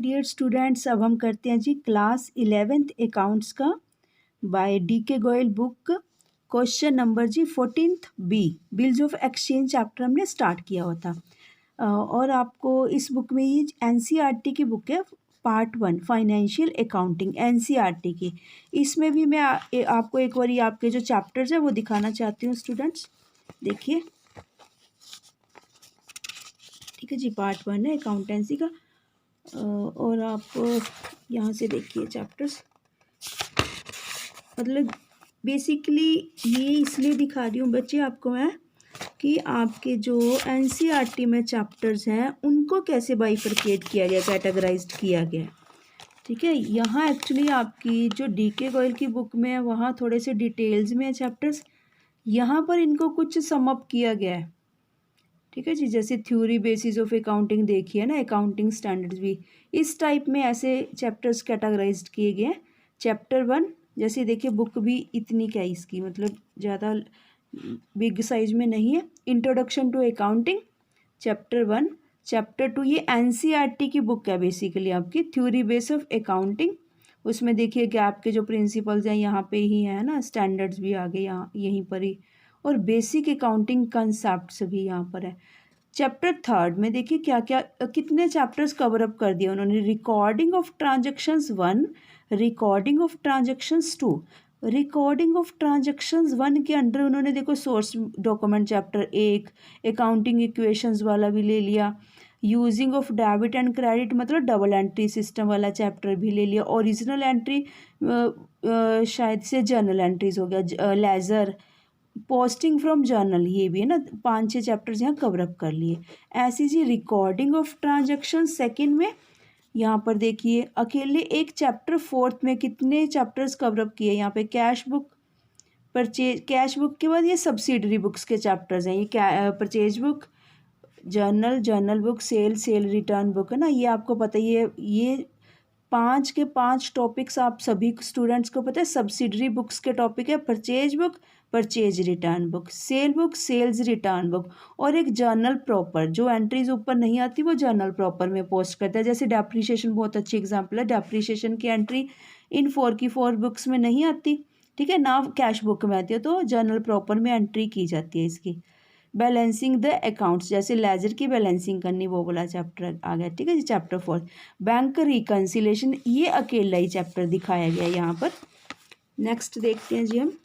Dear students, अब हम करते हैं जी क्लास 11th अकाउंट्स का by DK Goyal book. Question number जी 14th B, bills of exchange chapter हमने स्टार्ट किया हुआ था। और आपको इस बुक में ये एनसीईआरटी की बुक है, पार्ट 1 फाइनेंशियल अकाउंटिंग एनसीईआरटी की। इसमें भी मैं आपको एक बार आपके जो चैप्टर्स हैं वो दिखाना चाहती हूँ स्टूडेंट्स। देखिए, ठीक है जी, पार्ट 1 है अकाउंटेंसी का। और आप यहाँ से देखिए चैप्टर्स, मतलब बेसिकली ये इसलिए दिखा रही हूँ बच्चे आपको मैं कि आपके जो एनसीईआरटी में चैप्टर्स हैं उनको कैसे बाइफरकेट किया गया, कैटेगराइज्ड किया गया। ठीक है, यहाँ एक्चुअली आपकी जो डीके गोयल की बुक में है वहाँ थोड़े से डिटेल्स में है चैप्टर्स, यहाँ पर इनको कुछ समअप किया गया है। ठीक है जी, जैसे थ्योरी बेसिस ऑफ अकाउंटिंग देखिए ना, अकाउंटिंग स्टैंडर्ड्स भी इस टाइप में ऐसे चैप्टर्स कैटेगराइज्ड किए गए हैं। चैप्टर 1 जैसे देखिए, बुक भी इतनी क्या इसकी, मतलब ज़्यादा बिग साइज में नहीं है। Introduction to accounting chapter 1। Chapter 2 ये एनसीईआरटी की बुक है बेसिकली आपकी, थ्योरी बेस ऑफ अकाउंटिंग। उसमें देखिए गैप के जो प्रिंसिपल्स हैं यहाँ पे ही है ना, स्टैंडर्ड्स भी आ गए यहाँ यहीं पर ही, और बेसिक अकाउंटिंग कंसेप्ट्स भी यहाँ पर है। चैप्टर 3 में देखिए क्या क्या कितने चैप्टर्स कवर अप कर दिए उन्होंने। Recording of transactions 1, recording of transactions 2। Recording of transactions 1 के अंडर उन्होंने देखो source document chapter 1, accounting equations वाला भी ले लिया। Using of debit and credit मतलब डबल एंट्री सिस्टम वाला चैप्टर भी ले लिया। ओरिजिनल एंट्री शायद से जर्नल एंट्रीज हो गया, लेजर, पोस्टिंग फ्रॉम जर्नल, ये भी है ना, 5-6 चैप्टर्स यहाँ कवर अप कर लिए। ऐसी जी रिकॉर्डिंग ऑफ ट्रांजैक्शन सेकंड में यहाँ पर देखिए अकेले एक चैप्टर 4th में कितने चैप्टर्स कवर अप किए यहाँ पे। Cash book, purchase, cash book के बाद ये सब्सिडरी बुक्स के चैप्टर्स हैं, ये purchase book, journal, journal book, sale, sale return book है ना। ये आपको पता ही है, ये 5 के 5 टॉपिक्स आप सभी स्टूडेंट्स को पता है। सब्सिडरी बुक्स के टॉपिक है purchase book, purchase return book, sale book, sales return book, और एक जर्नल प्रॉपर, जो एंट्रीज ऊपर नहीं आती वो जर्नल प्रॉपर में पोस्ट करता है। जैसे डेप्रीशिएशन बहुत अच्छी एग्जांपल है, डेप्रीशिएशन की एंट्री इन 4 की 4 बुक्स में नहीं आती, ठीक है ना, कैश बुक में आती है, तो जर्नल प्रॉपर में एंट्री की जाती है इसकी। बैलेंसिंग द अकाउंट्स, जैसे लेजर की बैलेंसिंग करनी, वो वाला चैप्टर आ गया। ठीक है जी, चैप्टर 4 बैंक रिकन्सिलेशन, ये अकेला ही चैप्टर दिखाया गया यहाँ पर। नेक्स्ट देखते हैं जी हम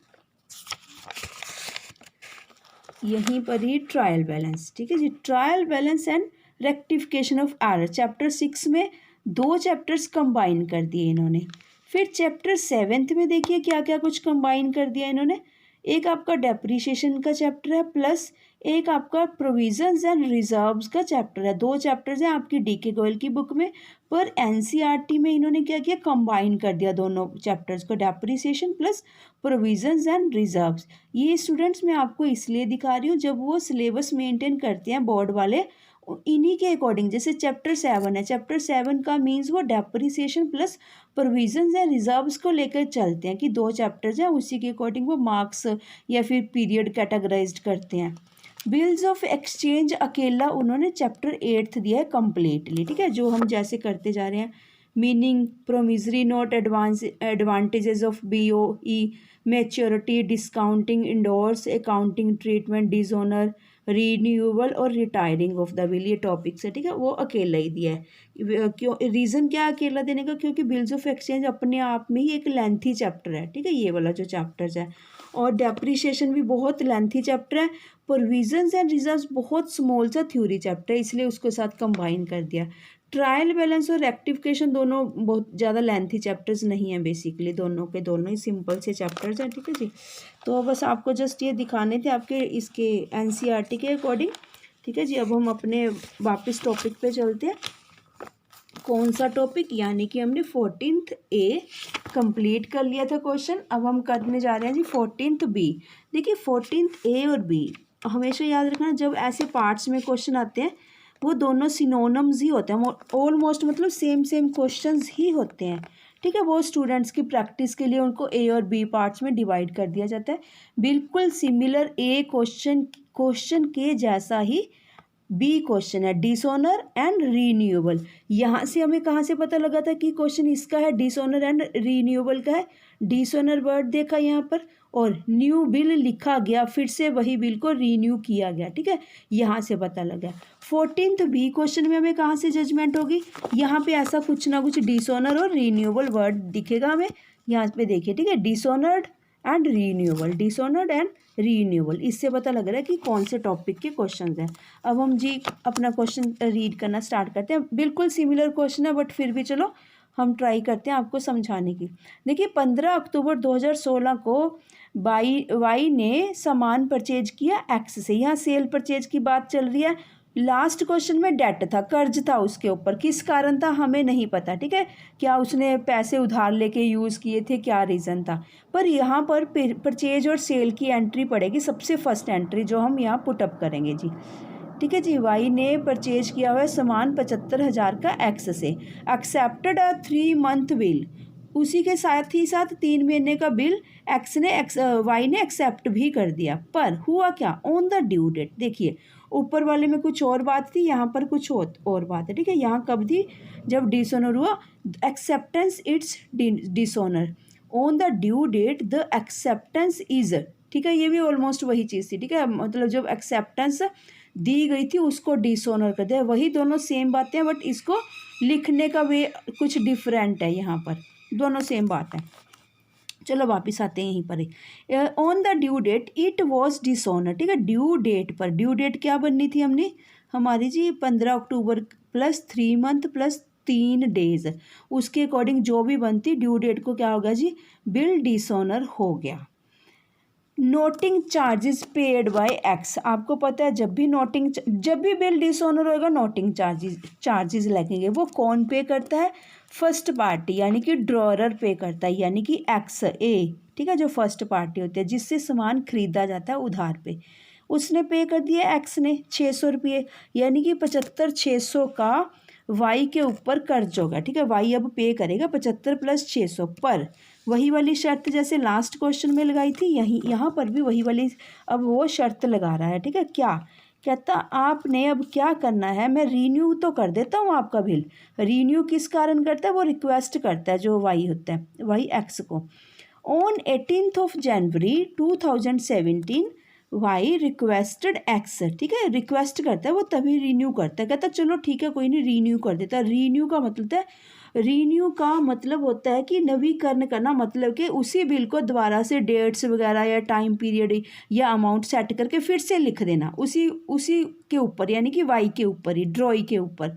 यहीं पर ही ट्रायल बैलेंस। ठीक है जी, trial balance and rectification of error, chapter 6 में 2 चैप्टर्स कंबाइन कर दिए इन्होंने। फिर चैप्टर 7 में देखिए क्या क्या कुछ कंबाइन कर दिया इन्होंने। एक आपका डेप्रीशिएशन का चैप्टर है, प्लस एक आपका प्रोविजंस एंड रिजर्व्स का चैप्टर है। 2 चैप्टर्स हैं आपकी डीके गोयल की बुक में, पर एनसीईआरटी में इन्होंने क्या किया, कंबाइन कर दिया दोनों चैप्टर्स को, depreciation plus provisions and reserves. ये स्टूडेंट्स मैं आपको इसलिए दिखा रही हूँ, जब वो सिलेबस मेंटेन करते हैं बोर्ड वाले, इन्हीं के अकॉर्डिंग। जैसे चैप्टर 7 है, चैप्टर 7 का मीन्स वो depreciation plus provisions and reserves को लेकर चलते हैं कि 2 चैप्टर्स हैं, उसी के अकॉर्डिंग वो मार्क्स या फिर पीरियड कैटेगराइज्ड करते हैं। बिल्स ऑफ एक्सचेंज अकेला उन्होंने चैप्टर 8 दिया है कम्प्लीटली। ठीक है, जो हम जैसे करते जा रहे हैं, meaning, promissory note, advantages of BOE, maturity, discounting, endorse, accounting treatment, dishonour, renewable और रिटायरिंग ऑफ द बिल, ये टॉपिक्स है। ठीक है, वो अकेला ही दिया है। क्यों, रीज़न क्या है अकेला देने का, क्योंकि बिल्स ऑफ एक्सचेंज अपने आप में ही एक लेंथी चैप्टर है। ठीक है, ये वाला जो चैप्टर्स है, और डेप्रीशिएशन भी बहुत लेंथी चैप्टर है। प्रोविजंस एंड रिजर्व्स बहुत स्मॉल सा थ्योरी चैप्टर है, इसलिए उसके साथ कंबाइन कर दिया। ट्रायल बैलेंस और रेक्टिफिकेशन दोनों बहुत ज़्यादा लेंथी चैप्टर्स नहीं हैं, बेसिकली दोनों के दोनों ही सिंपल से चैप्टर्स हैं। ठीक है जी, तो बस आपको जस्ट ये दिखाने थे आपके इसके एनसीईआरटी के अकॉर्डिंग। ठीक है जी, अब हम अपने वापस टॉपिक पे चलते हैं। कौन सा टॉपिक, यानी कि हमने 14th A कंप्लीट कर लिया था क्वेश्चन, अब हम करने जा रहे हैं जी 14th B। देखिए 14th A और B हमेशा याद रखना, जब ऐसे पार्ट्स में क्वेश्चन आते हैं वो दोनों सिनोनिम्स ही होते हैं, ऑलमोस्ट मतलब सेम सेम क्वेश्चंस ही होते हैं। ठीक है, वो स्टूडेंट्स की प्रैक्टिस के लिए उनको A और B पार्ट्स में डिवाइड कर दिया जाता है। बिल्कुल सिमिलर A क्वेश्चन के जैसा ही बी क्वेश्चन है डिसऑनर एंड रीन्यूएबल। यहाँ से हमें कहाँ से पता लगा था कि क्वेश्चन इसका है, डिसऑनर एंड रीन्यूएबल का है। डिसऑनर वर्ड देखा यहाँ पर और न्यू बिल लिखा गया, फिर से वही बिल को रीन्यू किया गया, ठीक है, यहाँ से पता लगा। 14th बी क्वेश्चन में हमें कहाँ से जजमेंट होगी, यहाँ पे ऐसा कुछ ना कुछ डिसऑनर और रीन्यूएबल वर्ड दिखेगा हमें, यहाँ पे देखिए, ठीक है, dishonoured and renewable, dishonoured and renewable, इससे पता लग रहा है कि कौन से टॉपिक के क्वेश्चन हैं। अब हम जी अपना क्वेश्चन रीड करना स्टार्ट करते हैं। बिल्कुल सिमिलर क्वेश्चन है बट फिर भी चलो हम ट्राई करते हैं आपको समझाने की। देखिए 15 अक्टूबर 2016 को वाई ने सामान परचेज किया एक्स से, यहाँ सेल परचेज की बात चल रही है। लास्ट क्वेश्चन में डेट था, कर्ज था उसके ऊपर, किस कारण था हमें नहीं पता, ठीक है, क्या उसने पैसे उधार लेके यूज़ किए थे, क्या रीज़न था। पर यहाँ पर परचेज और सेल की एंट्री पड़ेगी, सबसे फर्स्ट एंट्री जो हम यहाँ पुटअप करेंगे जी, ठीक है जी। वाई ने परचेज किया हुआ है सामान 75,000 का एक्स से, एक्सेप्टेड अ 3 month बिल, उसी के साथ ही साथ 3 महीने का बिल वाई ने एक्सेप्ट भी कर दिया। पर हुआ क्या, ऑन द ड्यू डेट, देखिए ऊपर वाले में कुछ और बात थी, यहाँ पर कुछ और बात है, ठीक है। यहाँ कब थी, जब डिसऑनर हुआ, acceptance it's dishonour, on the due date the acceptance is, ठीक है, ये भी ऑलमोस्ट वही चीज़ थी, ठीक है, मतलब जब एक्सेप्टेंस दी गई थी उसको डिसऑनर कर दिया, वही दोनों सेम बातें हैं बट इसको लिखने का वे कुछ डिफरेंट है, यहाँ पर दोनों सेम बात है। चलो वापस आते हैं यहीं पर, on the due date it was dishonour, ठीक है, ड्यू डेट पर, ड्यू डेट क्या बननी थी हमने हमारी जी 15 October plus 3 month plus 3 days, उसके अकॉर्डिंग जो भी बनती ड्यू डेट को क्या होगा जी, बिल डिसऑनर हो गया। Noting charges paid by x, आपको पता है जब भी बिल डिसऑनर होएगा नोटिंग चार्जेस लगेंगे, वो कौन पे करता है, फर्स्ट पार्टी यानी कि ड्रॉअर पे करता है, यानी कि एक्स ए, ठीक है, जो फर्स्ट पार्टी होती है जिससे सामान खरीदा जाता है उधार पे, उसने पे कर दिया एक्स ने 600 रुपये, यानी कि 75,600 का वाई के ऊपर कर्ज होगा, ठीक है, वाई अब पे करेगा 75 + 600, पर वही वाली शर्त जैसे लास्ट क्वेश्चन में लगाई थी, यहाँ पर भी वही वाली अब वो शर्त लगा रहा है, ठीक है। क्या कहता, आपने अब क्या करना है, मैं रीन्यू तो कर देता हूँ आपका बिल, रीन्यू किस कारण करता है, वो रिक्वेस्ट करता है जो वाई होता है, वाई एक्स को। On 18th January 2017 Y requested X, ठीक है, रिक्वेस्ट करता है वो तभी रीन्यू करता है, कहता चलो ठीक है कोई नहीं रीन्यू कर देता। रीन्यू का मतलब होता है कि नवीकरण करना, मतलब कि उसी बिल को दोबारा से डेट्स वगैरह या टाइम पीरियड या अमाउंट सेट करके फिर से लिख देना उसी के ऊपर, यानी कि वाई के ऊपर ही, ड्रॉई के ऊपर।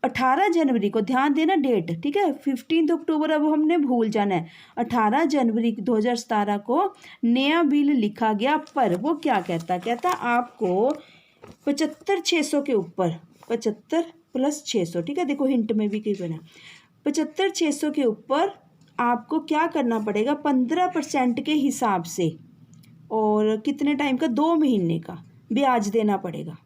18 जनवरी को, ध्यान देना डेट, ठीक है, 15 अक्टूबर अब हमने भूल जाना है, 18 जनवरी 2017 को नया बिल लिखा गया, पर वो क्या कहता आपको 75,600 के ऊपर, 75 + 600, ठीक है, देखो हिंट में भी कहीं बना, 75,600 के ऊपर आपको क्या करना पड़ेगा, 15% के हिसाब से, और कितने टाइम का, 2 महीने का ब्याज देना पड़ेगा,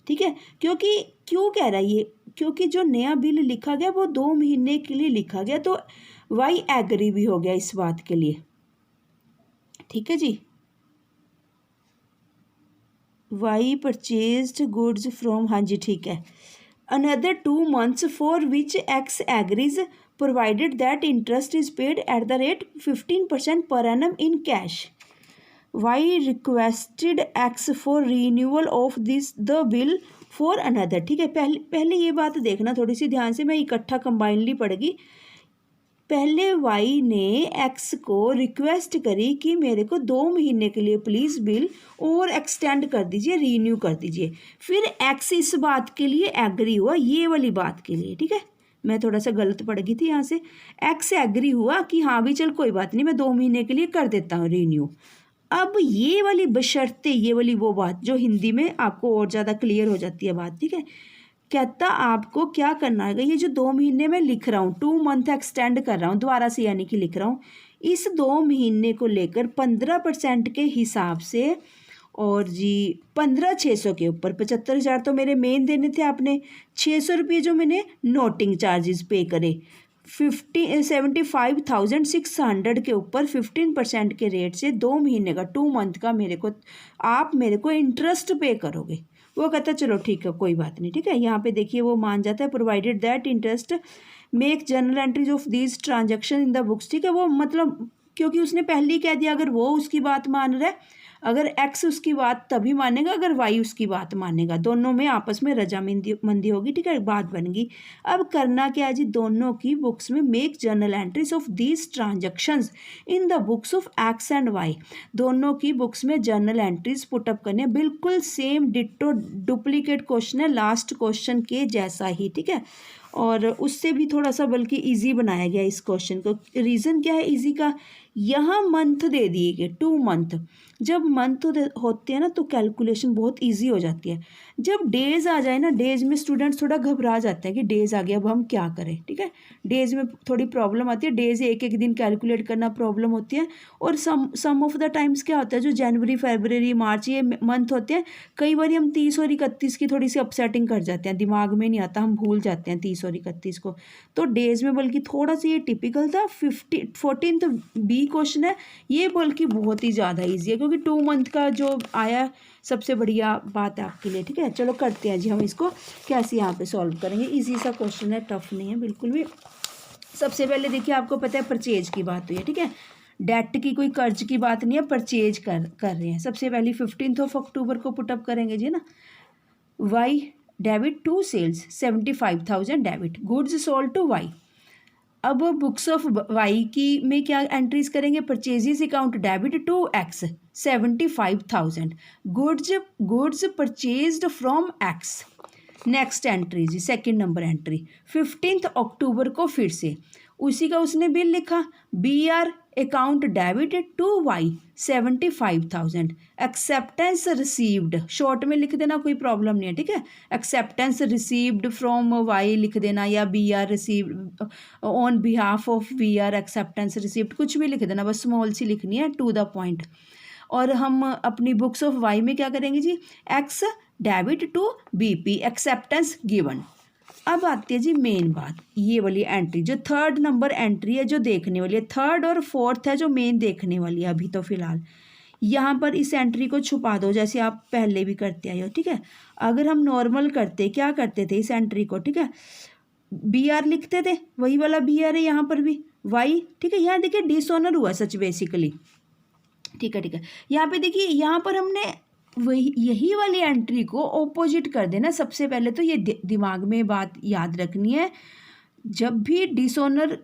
ठीक है। क्योंकि क्यों कह रहा है ये, क्योंकि जो नया बिल लिखा गया वो 2 महीने के लिए लिखा गया, तो वाई एग्री भी हो गया इस बात के लिए, ठीक है जी। वाई परचेज्ड गुड्स फ्रॉम, हाँ जी ठीक है, another 2 months for which X agrees provided that interest is paid at the rate 15% per annum in cash. Y requested X for renewal of this the bill for another, ठीक है। पहले ये बात देखना थोड़ी सी ध्यान से, मैं इकट्ठा कंबाइनली पढ़ेगी। पहले वाई ने एक्स को रिक्वेस्ट करी कि मेरे को 2 महीने के लिए प्लीज़ बिल और एक्सटेंड कर दीजिए, रीन्यू कर दीजिए। फिर एक्स इस बात के लिए एग्री हुआ, ये वाली बात के लिए, ठीक है, मैं थोड़ा सा गलत पढ़ गई थी यहाँ से। एक्स एग्री हुआ कि हाँ भी चल कोई बात नहीं, मैं 2 महीने के लिए कर देता हूँ रीन्यू। अब ये वाली बशर्ते, ये वाली वो बात जो हिंदी में आपको और ज़्यादा क्लियर हो जाती है बात, ठीक है। कहता आपको क्या करना है, ये जो 2 महीने में लिख रहा हूँ, 2 month एक्सटेंड कर रहा हूँ दोबारा से, यानी कि लिख रहा हूँ, इस 2 महीने को लेकर 15% के हिसाब से, और जी 15,600 के ऊपर 75,000 तो मेरे मेन देने थे आपने, 600 रुपये जो मैंने नोटिंग चार्जेस पे करे, 75,600 के ऊपर 15% के रेट से 2 महीने का, 2 month का आप मेरे को इंटरेस्ट पे करोगे। वो कहता है चलो ठीक है कोई बात नहीं, ठीक है। यहाँ पे देखिए वो मान जाता है, provided that interest make journal entries of these transaction in the books, ठीक है। वो मतलब क्योंकि उसने पहले ही कह दिया, अगर वो उसकी बात मान रहा है, अगर एक्स उसकी बात तभी मानेगा अगर वाई उसकी बात मानेगा, दोनों में आपस में रजामंदी होगी, ठीक है, बात बन गई। अब करना क्या है जी, दोनों की बुक्स में make journal entries of these transactions in the books of X and Y, दोनों की बुक्स में जर्नल एंट्रीज पुटअप करने, बिल्कुल सेम डिट्टो डुप्लीकेट क्वेश्चन है लास्ट क्वेश्चन के जैसा ही, ठीक है। और उससे भी थोड़ा सा बल्कि इजी बनाया गया इस क्वेश्चन को। रीज़न क्या है इजी का, यहाँ मंथ दे दिए गए 2 मंथ, जब मंथ होते हैं ना तो कैलकुलेशन बहुत इजी हो जाती है। जब डेज आ जाए ना, डेज में स्टूडेंट्स थोड़ा घबरा जाते हैं कि डेज आ गया अब हम क्या करें, ठीक है। डेज में थोड़ी प्रॉब्लम आती है, डेज एक एक दिन कैलकुलेट करना प्रॉब्लम होती है। और सम ऑफ द टाइम्स क्या होता है, जो जनवरी फरवरी मार्च ये मंथ होते हैं, कई बार हम 30 और 31 की थोड़ी सी अपसेटिंग कर जाते हैं, दिमाग में नहीं आता, हम भूल जाते हैं 30 और 31 को। तो डेज में बल्कि थोड़ा सा ये टिपिकल था। 14th बी क्वेश्चन है ये, बल्कि बहुत ही ज़्यादा ईजी है क्योंकि 2 मंथ का जो आया सबसे बढ़िया बात है आपके लिए, ठीक है। चलो करते हैं जी हम इसको कैसे यहाँ पे सॉल्व करेंगे। इजी सा क्वेश्चन है, टफ नहीं है बिल्कुल भी। सबसे पहले देखिए आपको पता है परचेज की बात हुई है, ठीक है। डेट की कोई कर्ज की बात नहीं है, परचेज कर रहे हैं। सबसे पहले 15 अक्टूबर को पुटअप करेंगे जी ना। Y debit to sales 75,000 debit, goods sold to Y. अब बुक्स ऑफ वाई की में क्या एंट्रीज करेंगे, purchases account debit to X 75,000, goods purchased from X. Next entry जी सेकंड नंबर एंट्री 15 अक्टूबर को फिर से उसी का उसने बिल लिखा, B R account debit to Y 75,000, acceptance received short में लिख देना, कोई प्रॉब्लम नहीं है, ठीक है। एक्सेप्टेंस रिसीव्ड फ्रॉम वाई लिख देना, या B R received on behalf of B R acceptance received, कुछ भी लिख देना, बस स्मॉल सी लिखनी है, टू द पॉइंट। और हम अपनी बुक्स ऑफ वाई में क्या करेंगे जी, X debit to BP acceptance given. अब आती है जी मेन बात, ये वाली एंट्री जो थर्ड नंबर एंट्री है जो देखने वाली है, थर्ड और फोर्थ है जो मेन देखने वाली है अभी तो फिलहाल। यहाँ पर इस एंट्री को छुपा दो जैसे आप पहले भी करते आए हो, ठीक है। अगर हम नॉर्मल करते क्या करते थे इस एंट्री को, ठीक है, बी आर लिखते थे, वही वाला बी आर है यहाँ पर भी, वाई, ठीक है। यहाँ देखिए डिसऑनर हुआ सच बेसिकली, ठीक है, ठीक है। यहाँ पे देखिए यहाँ पर हमने वही यही वाली एंट्री को ऑपोजिट कर देना। सबसे पहले तो ये दिमाग में बात याद रखनी है, जब भी डिसऑनर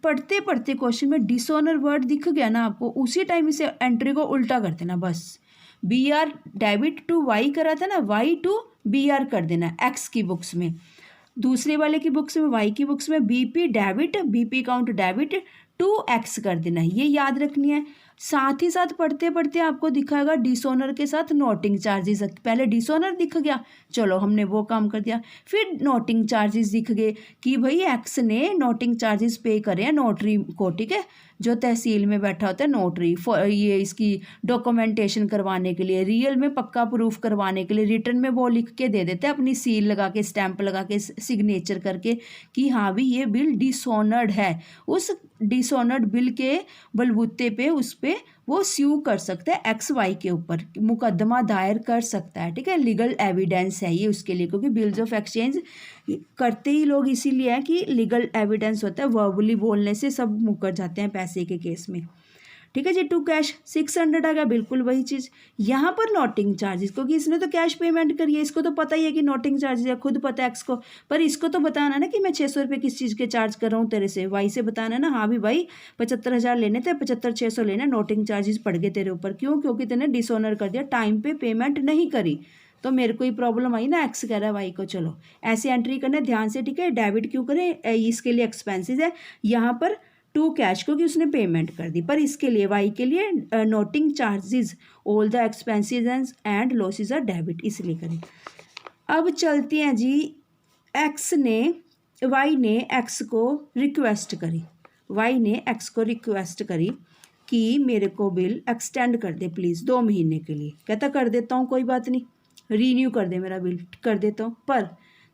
पढ़ते पढ़ते क्वेश्चन में डिसऑनर वर्ड दिख गया ना आपको, उसी टाइम इसे एंट्री को उल्टा कर देना बस। B R debit to Y करा था ना, वाई टू बी आर कर देना एक्स की बुक्स में, दूसरे वाले की बुक्स में वाई की बुक्स में BP debit BP account debit to X कर देना है, ये याद रखनी है। साथ ही साथ पढ़ते पढ़ते आपको दिखाएगा डिसऑनर के साथ नोटिंग चार्जेस, पहले डिसऑनर दिख गया, चलो हमने वो काम कर दिया, फिर नोटिंग चार्जेस दिख गए कि भाई एक्स ने नोटिंग चार्जेस पे करे हैं नोटरी को, ठीक है, जो तहसील में बैठा होता है नोटरी, ये इसकी डॉक्यूमेंटेशन करवाने के लिए, रियल में पक्का प्रूफ करवाने के लिए रिटर्न में वो लिख के दे देते हैं अपनी सील लगा के, स्टैंप लगा के, सिग्नेचर करके कि हाँ भी ये बिल डिसऑनर्ड है। उस डिसऑनर्ड बिल के बलबूते पे उस पे वो स्यू कर सकता है एक्स वाई के ऊपर, मुकदमा दायर कर सकता है, ठीक है। लीगल एविडेंस है ये उसके लिए, क्योंकि बिल्स ऑफ एक्सचेंज करते ही लोग इसीलिए है कि लीगल एविडेंस होता है, वर्बली बोलने से सब मुकर जाते हैं पैसे के केस में, ठीक है जी। टू कैश 600 आ गया, बिल्कुल वही चीज़। यहाँ पर नोटिंग चार्जेस, क्योंकि इसने तो कैश पेमेंट करी है, इसको तो पता ही है कि नोटिंग चार्जेस है, खुद पता है एक्स को, पर इसको तो बताना है ना कि मैं 600 रुपये किस चीज़ के चार्ज कर रहा हूँ तेरे से, वाई से बताना है ना, हाँ भी भाई 75,000 लेने थे, 75,600 लेने, नोटिंग चार्जेस पड़ गए तेरे ऊपर, क्यों, क्योंकि तेने डिसऑनर कर दिया, टाइम पे पेमेंट नहीं करी, तो मेरे को ही प्रॉब्लम आई ना, एक्स कह रहा है वाई को। चलो ऐसे एंट्री करना ध्यान से, ठीक है। डेबिट क्यों करें, इसके लिए एक्सपेंसेस है, यहाँ पर टू कैश क्योंकि उसने पेमेंट कर दी, पर इसके लिए वाई के लिए noting charges all the expenses and losses are debit, इसलिए करें। अब चलते हैं जी, वाई ने एक्स को रिक्वेस्ट करी, वाई ने एक्स को रिक्वेस्ट करी कि मेरे को बिल एक्सटेंड कर दे प्लीज़ 2 महीने के लिए। कहता कर देता हूँ, कोई बात नहीं, रीन्यू कर दे मेरा बिल, कर देता हूँ, पर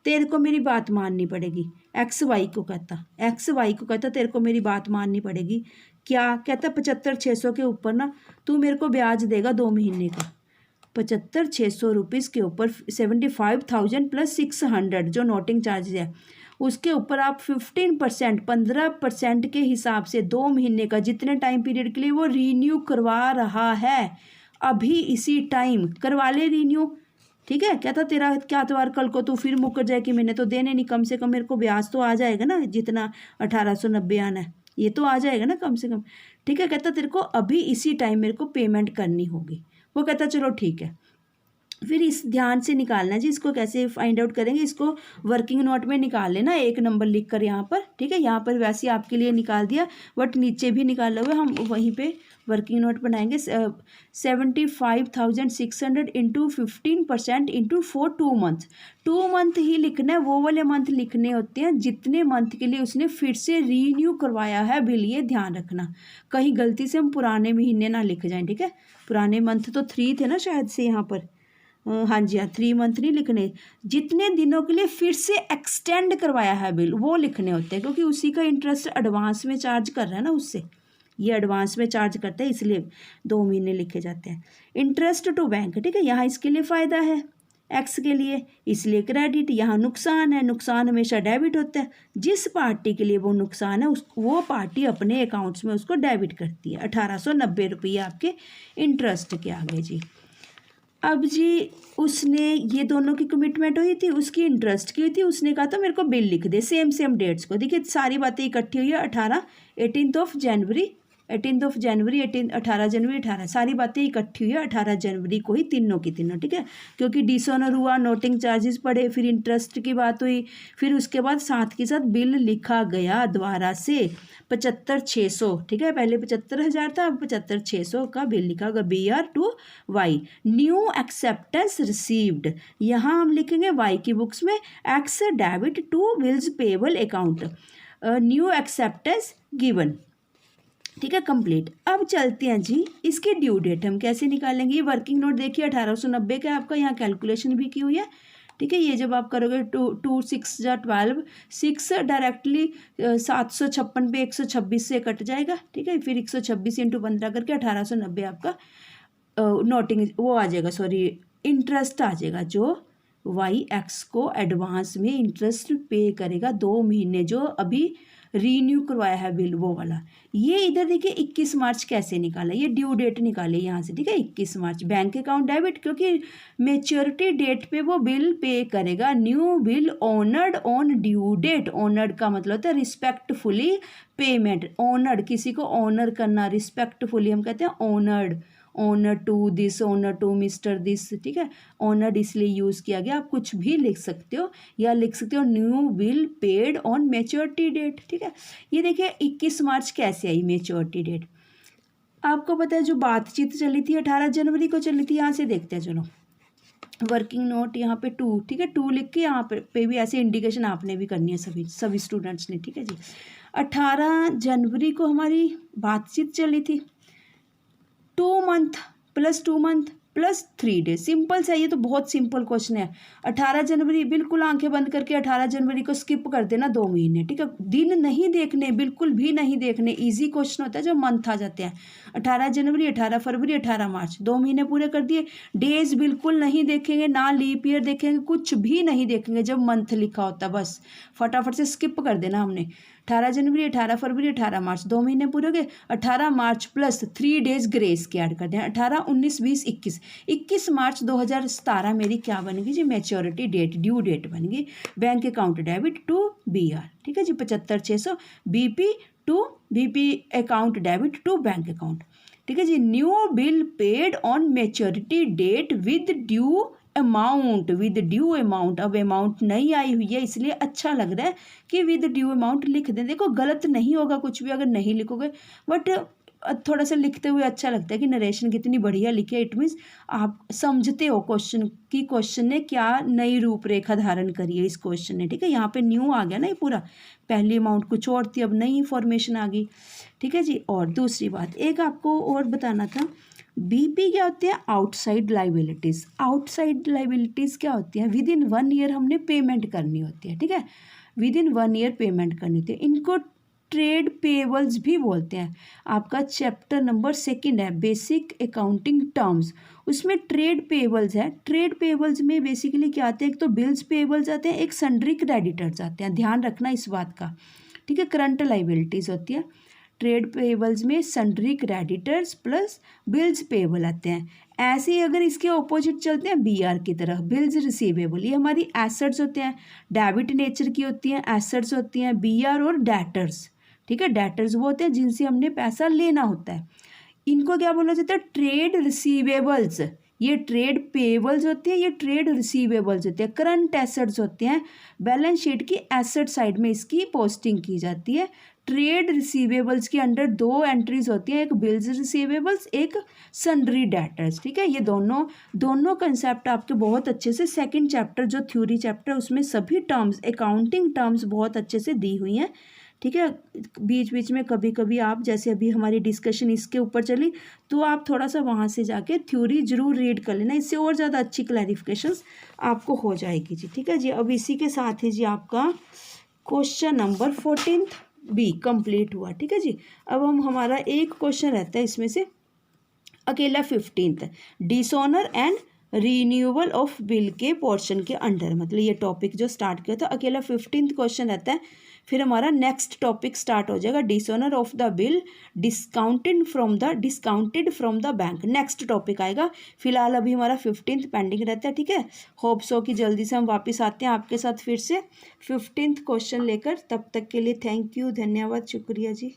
तेरे को मेरी बात माननी पड़ेगी। एक्स वाई को कहता तेरे को मेरी बात माननी पड़ेगी। क्या कहता, 75,600 के ऊपर ना तू मेरे को ब्याज देगा 2 महीने का। ₹75,600 के ऊपर 75,000 प्लस 600 जो नोटिंग चार्जेज है उसके ऊपर आप 15% के हिसाब से 2 महीने का जितने टाइम पीरियड के लिए वो रीन्यू करवा रहा है, अभी इसी टाइम करवा ले रीन्यू। ठीक है, क्या था तेरा क्या त्योहार कल को तू फिर मुकर जाए कि मैंने तो देने नहीं, कम से कम मेरे को ब्याज तो आ जाएगा ना, जितना 1890 आना है ये तो आ जाएगा ना कम से कम। ठीक है, कहता तेरे को अभी इसी टाइम मेरे को पेमेंट करनी होगी। वो कहता चलो ठीक है। फिर इस ध्यान से निकालना जी, इसको कैसे फाइंड आउट करेंगे, इसको वर्किंग नोट में निकाल लेना, एक नंबर लिख कर यहाँ पर। ठीक है, यहाँ पर वैसे आपके लिए निकाल दिया बट नीचे भी निकाल लोगे, हम वहीं पे वर्किंग नोट बनाएंगे। 75,600 इंटू 15% इंटू 2 मंथ। 2 मंथ ही लिखना है, वो वाले मंथ लिखने होते हैं जितने मंथ के लिए उसने फिर से रीन्यू करवाया है बिल, ये ध्यान रखना कहीं गलती से हम पुराने महीने ना लिख जाएं। ठीक है, पुराने मंथ तो 3 थे ना शायद से यहाँ पर, हाँ जी हाँ, 3 मंथ नहीं लिखने, जितने दिनों के लिए फिर से एक्सटेंड करवाया है बिल वो लिखने होते हैं, क्योंकि उसी का इंटरेस्ट एडवांस में चार्ज कर रहा है ना उससे, ये एडवांस में चार्ज करता है इसलिए 2 महीने लिखे जाते हैं। इंटरेस्ट टू बैंक, ठीक है, यहाँ इसके लिए फ़ायदा है एक्स के लिए इसलिए क्रेडिट, यहाँ नुकसान है, नुकसान हमेशा डेबिट होता है, जिस पार्टी के लिए वो नुकसान है वो पार्टी अपने अकाउंट्स में उसको डेबिट करती है। 1890 रुपये आपके इंटरेस्ट के आ गए जी। अब जी उसने ये दोनों की कमिटमेंट हुई थी, उसकी इंटरेस्ट की हुई थी, उसने कहा था मेरे को बिल लिख दे सेम डेट्स को। देखिए सारी बातें इकट्ठी हुई है, 18 जनवरी 18 जनवरी 18 सारी बातें इकट्ठी हुई है 18 जनवरी को ही तीनों की तीनों। ठीक है, क्योंकि डिसऑनर हुआ, नोटिंग चार्जेस पड़े, फिर इंटरेस्ट की बात हुई, फिर उसके बाद साथ के साथ बिल लिखा गया दोबारा से 75,600। ठीक है, पहले 75,000 था, अब 75,600 का बिल लिखा गया BR to Y. New acceptance received, यहाँ हम लिखेंगे वाई की बुक्स में X debit to bills payable account, new acceptance given. ठीक है, कंप्लीट। अब चलते हैं जी इसकी ड्यू डेट हम कैसे निकालेंगे। ये वर्किंग नोट देखिए 1890 का आपका, यहाँ कैलकुलेशन भी की हुई है। ठीक है, ये जब आप करोगे 2 6 या 12 6 डायरेक्टली 756 पे 126 से कट जाएगा। ठीक है, फिर 126 इंटू 15 करके 1890 आपका नोटिंग वो आ जाएगा, सॉरी इंटरेस्ट आ जाएगा, जो वाई एक्स को एडवांस में इंटरेस्ट पे करेगा 2 महीने जो अभी रीन्यू करवाया है बिल वो वाला। ये इधर देखिए 21 मार्च कैसे निकाला, ये ड्यू डेट निकाले यहाँ से। ठीक है, 21 मार्च बैंक अकाउंट डेबिट, क्योंकि मेच्योरिटी डेट पे वो बिल पे करेगा। New bill honoured on due date, honoured का मतलब होता है रिस्पेक्टफुली पेमेंट, ऑनर्ड किसी को ऑनर करना, रिस्पेक्टफुली हम कहते हैं honoured, honour to this, honour to mister this. ठीक है, ऑनर्ड इसलिए यूज़ किया गया, आप कुछ भी लिख सकते हो या लिख सकते हो new bill paid on maturity date. ठीक है, ये देखिए 21 मार्च कैसे आई मैच्योरिटी डेट, आपको पता है जो बातचीत चली थी 18 जनवरी को चली थी, यहाँ से देखते हैं। चलो वर्किंग नोट यहाँ पे 2, ठीक है 2 लिख के यहाँ पे भी ऐसे इंडिकेशन आपने भी करनी है सभी स्टूडेंट्स ने। ठीक है जी, 18 जनवरी को हमारी बातचीत चली थी, 2 month plus 2 month plus 3 days, simple सा, ये तो बहुत सिंपल क्वेश्चन है। 18 जनवरी बिल्कुल आंखें बंद करके 18 जनवरी को स्किप कर देना 2 महीने। ठीक है, दिन नहीं देखने, बिल्कुल भी नहीं देखने, इजी क्वेश्चन होता है जब मंथ आ जाते हैं। 18 जनवरी 18 फरवरी 18 मार्च 2 महीने पूरे कर दिए। डेज बिल्कुल नहीं देखेंगे, ना लीप ईयर देखेंगे, कुछ भी नहीं देखेंगे जब मंथ लिखा होता है, बस फटाफट से स्किप कर देना हमने। 18 जनवरी 18 फरवरी 18 मार्च 2 महीने पूरे हो गए। 18 मार्च प्लस 3 डेज ग्रेस के ऐड कर दें, 18 19 20 21 21 मार्च 2017 मेरी क्या बनेगी जी, मैच्योरिटी डेट, ड्यू डेट बनेगी। Bank account debit to BR। ठीक है जी, 75,600 BP to BP account debit to bank account. ठीक है जी, new bill paid on maturity date with due amount, with due amount. अब अमाउंट नहीं आई हुई है इसलिए अच्छा लग रहा है कि विद ड्यू अमाउंट लिख दें। देखो गलत नहीं होगा कुछ भी अगर नहीं लिखोगे, बट थोड़ा सा लिखते हुए अच्छा लगता है कि नरेशन कितनी बढ़िया लिखी है। इट मीन्स आप समझते हो क्वेश्चन की, क्वेश्चन ने क्या नई रूपरेखा धारण करी है इस क्वेश्चन ने। ठीक है, यहाँ पे न्यू आ गया ना ये पूरा, पहली अमाउंट कुछ और थी, अब नई इंफॉर्मेशन आ गई। ठीक है जी, और दूसरी बात एक आपको और बताना था, BP क्या होती है, आउटसाइड लाइबिलिटीज़। आउटसाइड लाइबिलिटीज़ क्या होती है, विद इन 1 ईयर हमने पेमेंट करनी होती है। ठीक है, विद इन 1 ईयर पेमेंट करनी होती है। इनको ट्रेड पेबल्स भी बोलते हैं। आपका चैप्टर नंबर 2 है बेसिक अकाउंटिंग टर्म्स, उसमें ट्रेड पेबल्स है। ट्रेड पेबल्स में बेसिकली क्या आते हैं, एक तो बिल्स पेबल्स आते हैं, एक सन्ड्री क्रेडिटर्स आते हैं, ध्यान रखना इस बात का, ठीक है। करंट लाइबिलिटीज होती है। ट्रेड पेबल्स में sundry creditors plus bills payable आते हैं। ऐसे ही अगर इसके ऑपोजिट चलते हैं बीआर की तरह, बिल्स रिसीवेबल, ये हमारी एसेट्स होते हैं, डेबिट नेचर की होती हैं, एसेट्स होती हैं। बीआर और डेटर्स, ठीक है, डेटर्स वो होते हैं जिनसे हमने पैसा लेना होता है। इनको क्या बोला जाता है, ट्रेड रिसीवेबल्स। ये ट्रेड पेबल्स होते हैं, ये ट्रेड रिसीवेबल्स होते हैं। करंट एसेट्स होते हैं, बैलेंस शीट की एसेट साइड में इसकी पोस्टिंग की जाती है। ट्रेड रिसीवेबल्स के अंडर 2 एंट्रीज होती हैं, एक बिल्स रिसीवेबल्स, एक सन्ड्री डेटर्स, ठीक है। ये दोनों कंसेप्ट आपके बहुत अच्छे से सेकंड चैप्टर जो थ्योरी चैप्टर, उसमें सभी टर्म्स, अकाउंटिंग टर्म्स बहुत अच्छे से दी हुई हैं, ठीक है। बीच बीच में कभी कभी आप, जैसे अभी हमारी डिस्कशन इसके ऊपर चली, तो आप थोड़ा सा वहाँ से जाके थ्योरी जरूर रीड कर लेना, इससे और ज़्यादा अच्छी क्लैरिफिकेशंस आपको हो जाएगी जी, ठीक है जी। अब इसी के साथ ही जी आपका क्वेश्चन नंबर 14 बी कंप्लीट हुआ, ठीक है जी। अब हमारा एक क्वेश्चन रहता है इसमें से, अकेला 15th, dishonour and renewal of bill के पोर्शन के अंडर, मतलब ये टॉपिक जो स्टार्ट किया था, अकेला 15th क्वेश्चन रहता है। फिर हमारा नेक्स्ट टॉपिक स्टार्ट हो जाएगा, dishonour of the bill discounted from the bank, next topic आएगा। फिलहाल अभी हमारा 15th पेंडिंग रहता है, ठीक है। होप सो कि जल्दी से हम वापस आते हैं आपके साथ फिर से 15th क्वेश्चन लेकर। तब तक के लिए थैंक यू, धन्यवाद, शुक्रिया जी।